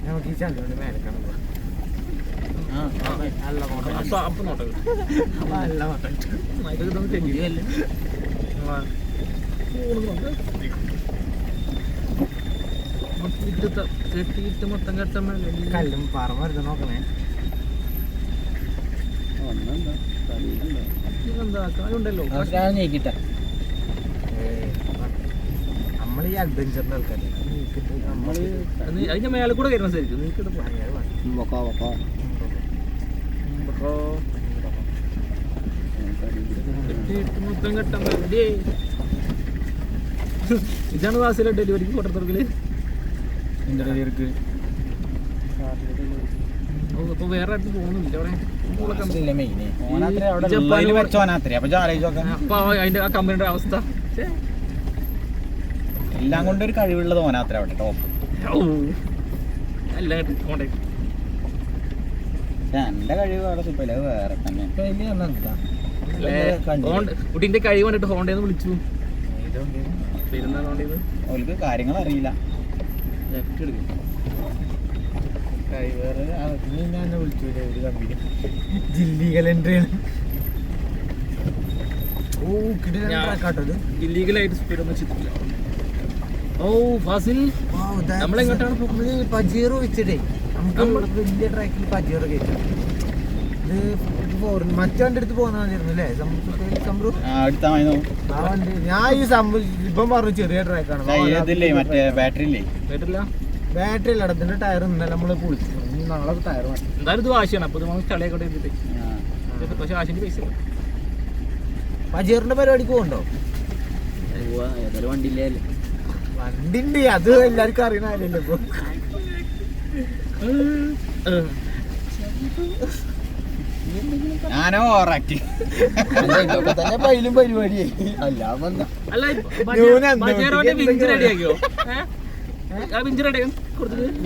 നമുക്ക് ഈ ചന്ദ്രന്റെ മേലക്കാണ് പോവാ. നല്ല കെട്ടിയിട്ട് മൊത്തം കെട്ടമ്മ കല്ലും പാറ മരുന്ന് നോക്കണേ. എന്താണ്ടല്ലോ നമ്മൾ ഈ അഡ്വഞ്ചറിന്റെ ആൾക്കാര് അതിന്റെ മേലെ കൂടെ കയറുന്ന ശരിക്കും നീക്കിട്ട് മൊത്തം കെട്ടാൻ ഇതാണ് വാസിലെ ഡെലിവറിക്ക് കോട്ടത്തറക്കല് ഡെലിവറിക്ക്. അപ്പൊ വേറെ അടുത്ത് പോകുന്നില്ല അതിന്റെ ആ കമ്പനിയുടെ അവസ്ഥ എല്ലാം കൊണ്ട് ഒരു കഴിവുള്ളത് ഓനാത്ര അവിടെ ടോപ്പ്. എന്റെ കഴിവ് അവിടെ സുപ്പല്ല വേറെ തന്നെ. കുട്ടീന്റെ കഴിവ് കണ്ടിട്ട് ഹോണ്ടേന്ന് വിളിച്ചു. അവർക്ക് കാര്യങ്ങൾ അറിയില്ല. ഇല്ലീഗലായിട്ട് സ്പീഡ് ഒന്നും വെച്ചിട്ടില്ല. ഓ ഫാസിൽ നമ്മളെങ്ങോട്ടാണ് പോകുന്നത്? പജീറോ വെച്ചിട്ടേ നമുക്ക് വലിയ ട്രാക്കിൽ പജീറോ കയറ്റാം. ഇത് മറ്റേ വണ്ടി എടുത്ത് പോകുന്ന മതിയായിരുന്നു അല്ലേ? ഞാൻ ഈ ഇപ്പം പറഞ്ഞു ചെറിയ ട്രാക്കാണ്. ബാറ്ററി അല്ല, ഇതിന്റെ ടയർ ഇന്നലെ നമ്മള് പൊളിച്ചു. നാളെ ടയർ എന്തായാലും ഇത് വാശിയാണ്. അപ്പൊ നമ്മൾ ചളിയാക്കോട്ടെ എത്തിട്ട്. പക്ഷെ വാശിന്റെ പൈസ പജീറിന്റെ പരിപാടിക്ക് പോകണ്ടോ? ഏതായാലും വണ്ടിയില്ലേ? വണ്ടിണ്ട്, അത് എല്ലാവർക്കും അറിയണ കാര്യമല്ലേ ഇപ്പൊ. ഞാനോ ഓറാക്ടി തന്നെ പൈലും പരിപാടിയായി.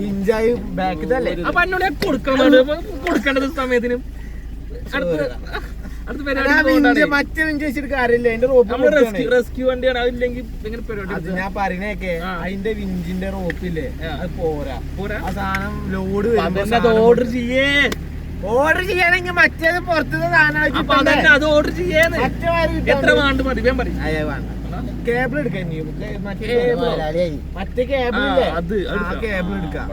വിഞ്ചായി ബാക്കിതല്ലേ കൊടുക്കേണ്ടത് സമയത്തിന് മറ്റേ വിഞ്ച് വെച്ചിട്ട് കാര്യമില്ല. അതിന്റെ റോപ്പ് റെസ്ക്യൂ വണ്ടിയാണ്. അതില്ലെങ്കിൽ ഞാൻ പറയണേക്കെ അതിന്റെ വിഞ്ചിന്റെ റോപ്പില്ലേ അത് പോരാ. ആ സാധനം ലോഡ് ഓർഡർ ചെയ്യാനെങ്കിൽ മറ്റേത് പുറത്തുനിന്ന് സാധനം അത് ഓർഡർ ചെയ്യാൻ എത്ര വേണ്ട മതി കേബിൾ എടുക്കാൻ. മറ്റേ കേബിൾ ഇല്ലേ അത് കേബിൾ എടുക്കാം.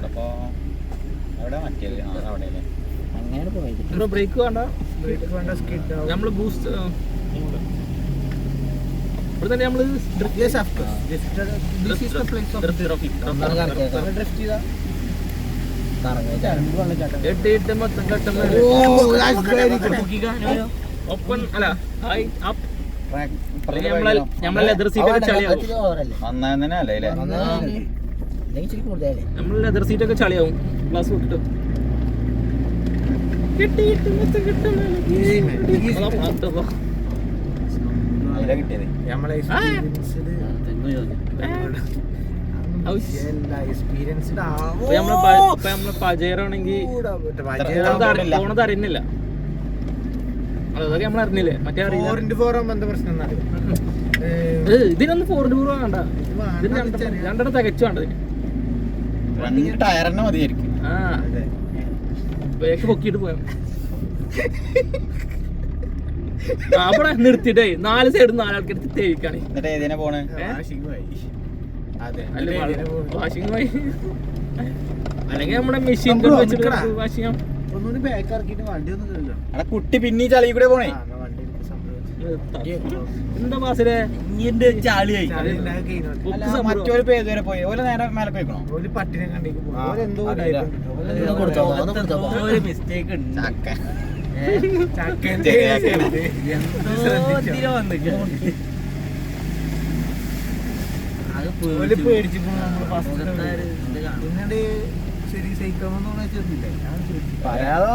ബ്രേക്ക് വേണ്ട, ബ്രേക്ക് വേണ്ട. സ്കിഡ് നമ്മള് ബൂസ്റ്റ് ഇവിടെ തന്നെ നമ്മള് മൊത്തം കട്ടം ഒപ്പൻ അല്ല നമ്മളെ ലെതർ സീറ്റൊക്കെ ചളിയാവും. നമ്മളെ ലെതർ സീറ്റൊക്കെ ചളിയാവും ഗ്ലാസ് വിട്ടിട്ട്. പജേറാണെങ്കിൽ പോണത് അറിയുന്നില്ല. അതൊക്കെ നമ്മൾ അറിഞ്ഞില്ലേ? മറ്റേ ഇതിനൊന്നും 4x4 വേണ്ട. രണ്ടെണ്ണം തികച്ചു വേണ്ടത്. ടയറിനെ മതിയായിരിക്കും. ആ ബേക്ക് പൊക്കിയിട്ട് പോയാ അവിടെ നിർത്തിട്ടേ 4 സൈഡ് 4 ആൾക്കെടുത്ത് തേക്കാണ്. വാഷിംഗ് പോയി അല്ലെങ്കിൽ നമ്മുടെ മെഷീൻ വെച്ചിട്ട് വാഷിംഗ് കുട്ടി പിന്നെ ചളി കൂടെ പോണേ. എന്താ മാസിലെ ചളിയായി മറ്റൊരു പേര് വരെ പോയി. ഓല നേരെ മേലെ പോയിക്കണോ? പട്ടിനെ കണ്ടേക്ക് മിസ്റ്റേക്ക് പേടിച്ചു. പറയാതെ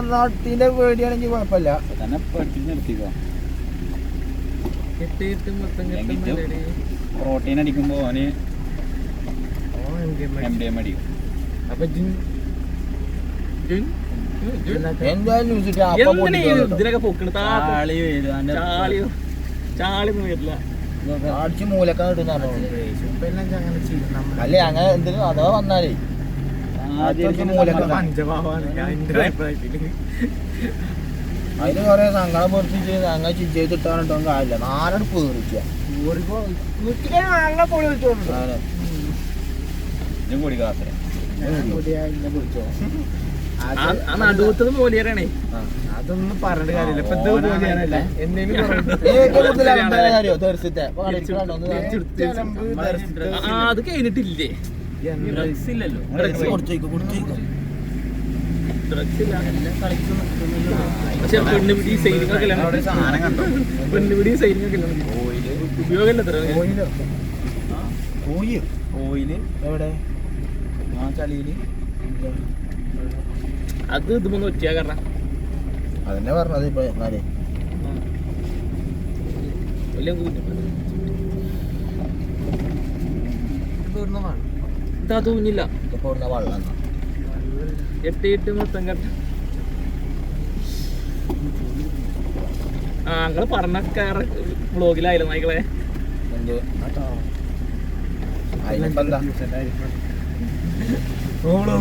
പേടിയാണെങ്കിൽ കുഴപ്പമില്ല. തന്നെ പേടിച്ച് നിർത്തിക്കോ. പ്രോട്ടീൻ അടിക്കുമ്പോ അവന് MDM അടിക്കും. അപ്പൊ ഇതിനൊക്കെ പൊക്കണ ചാളിന്ന് വരില്ല അടിച്ച് മൂലക്ക കിട്ടുന്ന അല്ലേ അങ്ങനെ എന്തിനും അഥവാ വന്നാലേ അതിന് കൊറേ സങ്കടം പൊറിച്ചിട്ട് അങ്ങനെ ചിഞ്ചിട്ടാണോ കാര്യമില്ല നാലോട് പേറിക്കുക നടുവത്തത് മോലിയറാണേ അതൊന്നും പറഞ്ഞിട്ട് കാര്യമില്ല അത് കഴിഞ്ഞിട്ടില്ലേ പക്ഷെ പെണ്ണുപിടി സൈനിങ് ഒക്കെ പെണ്ണുപിടി സൈനിങ് ഒക്കെ ഉപയോഗമല്ല ഓയില് എവിടെ ആ ചളിയില് അത് ഇതുമൊന്നും ഒറ്റയാ കാരണം അതന്നെ പറഞ്ഞത് ഇപ്പൊ എന്നാലേ ഇതാ തോന്നില്ല വെള്ളം എട്ടിട്ട് മൊത്തം കട്ട ആ ഞങ്ങള് പറഞ്ഞ ബ്ലോഗിലായാലും നായിക്കളെ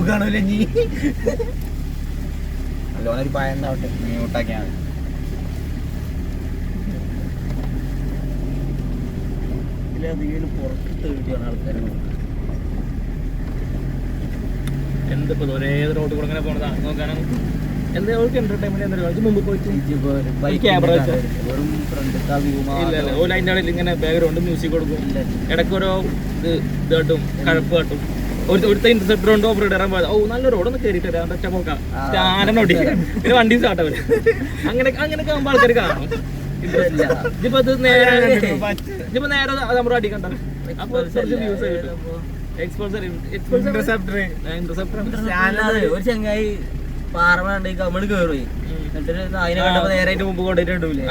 ാണല്ലേ നീ നല്ലോണൊരു പായ ഉണ്ടാവട്ടെ മ്യൂട്ടാക്കിയാ ഇതിലധികം പുറത്ത് വേണ്ടിയാണ് ആൾക്കാർ എന്തിപ്പോ ഒരേ റോഡ് കൂടെ ഇങ്ങനെ പോണതാ നോക്കാനും എന്താ അവർക്ക് എന്റർടൈൻമെന്റ് എന്താ മുമ്പ് പോയിട്ട് ക്യാമറ ഇല്ല ഓല അതിന്റെ ഇടയിൽ ഇങ്ങനെ ബാക്ക്ഗ്രൗണ്ട് മ്യൂസിക് കൊടുക്കും ഇടയ്ക്ക് ഓരോ ഇതായിട്ടും കഴപ്പ് കാട്ടും ഒരുത്ത ഇന്റർസെപ്റ്റർ കൊണ്ട് ഓപ്പറേറ്റ് ഇടാൻ പോയത് ഓ നല്ല റോഡൊന്ന് കയറിയിട്ട് വരാം ഒറ്റ പോക്കാം സ്റ്റാനോട്ടി പിന്നെ വണ്ടി സ്റ്റാർട്ട് ആവില്ല അങ്ങനെയൊക്കെ ആകുമ്പോൾ ആൾക്കാർ കാണും ഇതിപ്പോ ഇത് നേരെ ഇതിപ്പോ നേരെ നമ്മുടെ അടി കണ്ട അപ്പൊ വ്യൂസ് ഒരു ചങ്ങായി പാറമണ്ടി കമ്മള് കേറി എന്നിട്ട് അതിനെ കണ്ടപ്പോ നേരെ മുമ്പ് കൊണ്ടിട്ടുണ്ടല്ലേ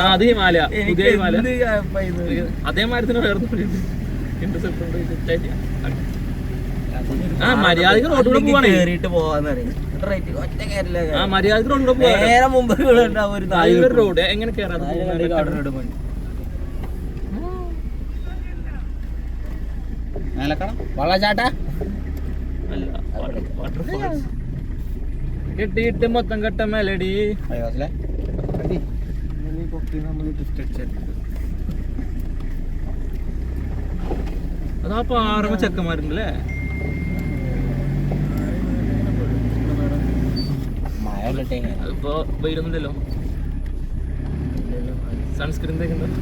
അത് ഹിമാലയ പുതിയ ഹിമാലയ അതേമാതിരി തന്നെ വേറെ ഇന്റർസെപ്റ്റർ ആ മര്യാദക്ക് റോഡിലൂടെ പോവാണ് കേറിയിട്ട് പോവാന്ന് പറയും ആ മര്യാദക്ക് റോഡിലൂടെ പോവാ നേരെ മുമ്പ് ഒരു റോഡ് എങ്ങനെ കേറാതെ വള്ളച്ചാട്ട കെട്ടിയിട്ട് മൊത്തം കെട്ട മെലഡി അതാ പാറമ ചെക്കന്മാരുണ്ടല്ലേ അതിപ്പോ വരുന്നില്ലല്ലോ സൺസ്ക്രീൻ തേക്കുന്നുണ്ടോ